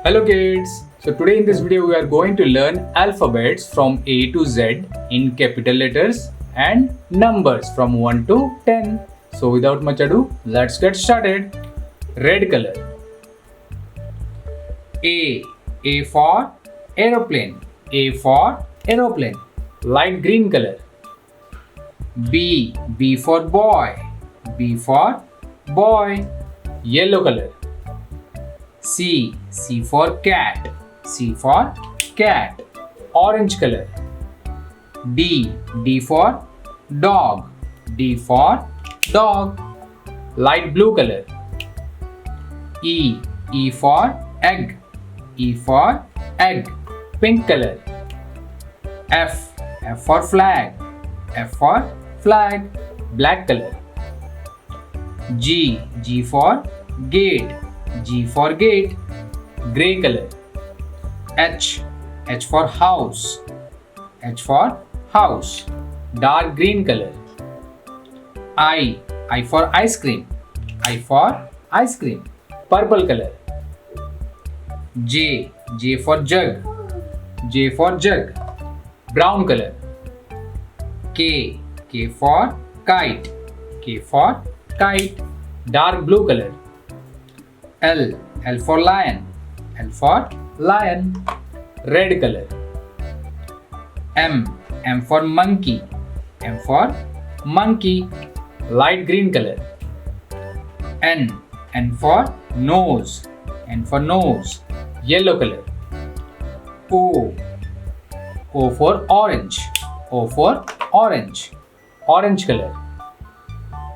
Hello kids! So today in this video we are going to learn alphabets from A to Z in capital letters and numbers from 1 to 10. So without much ado, let's get started. Red color. A for aeroplane. A for aeroplane. Light green color. B for boy. B for boy. Yellow color. C for cat. C for cat. Orange color. D for dog. D for dog. Light blue color. E for egg. E for egg. Pink color. F for flag. F for flag. Black color. G for gate. G for gate. Gray color. H for house. H for house. Dark green color. I for ice cream. I for ice cream. Purple color. J for jug. J for jug. Brown color. K for kite. K for kite. Dark blue color. L for lion. L for lion. Red color. M for monkey. M for monkey. Light green color. N for nose. N for nose. Yellow color. O for orange. O for orange. Orange color.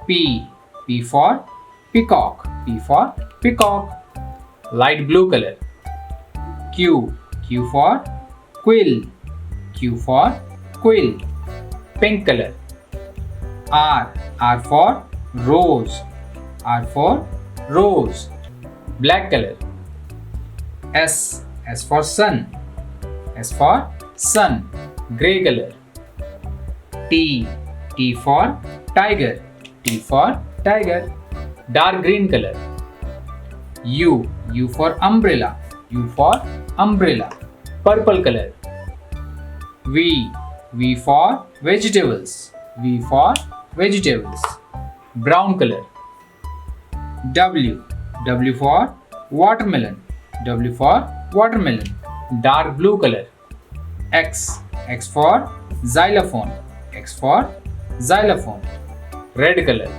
P for peacock. P for peacock. Light blue color. Q for quill. Q for quill. Pink color. R for rose. R for rose. Black color. S for sun. S for sun. Gray color. T for tiger. T for tiger. Dark green color. U for umbrella. U for umbrella. Purple color. V for vegetables. V for vegetables. Brown color. W for watermelon. W for watermelon. Dark blue color. X for xylophone. X for xylophone. Red color.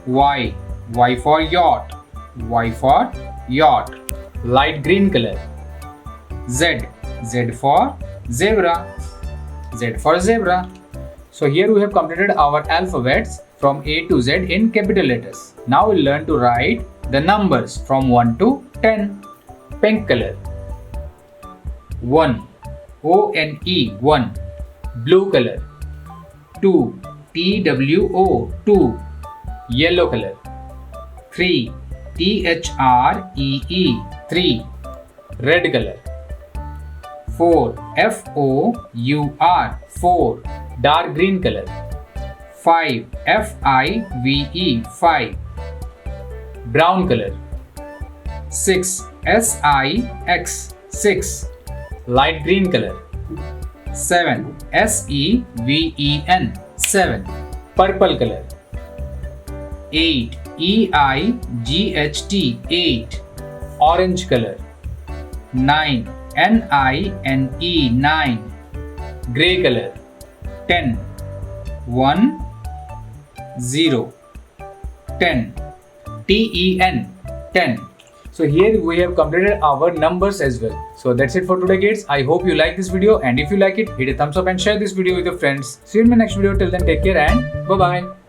Y for yacht. Y for yacht. Light green color. Z for zebra. Z for zebra. So here we have completed our alphabets from A to Z in capital letters. Now we'll learn to write the numbers from 1 to 10. Pink color. 1 O-N-E 1. Blue color. 2 T-W-O 2. Yellow color. 3 T-H-R-E-E 3. Red color. 4 F-O-U-R 4. Dark green color. 5 F-I-V-E 5. Brown color. 6 S-I-X 6. Light green color. 7 S-E-V-E-N 7. Purple color. 8 E-I-G-H-T 8. Orange color. 9 N-I-N-E 9. Gray color. 10 1 0 10. T-E-N 10. So here we have completed our numbers as well. So that's it for today kids. I hope you like this video, and if you like it, hit a thumbs up and share this video with your friends. See you in my next video. Till then, take care and bye bye.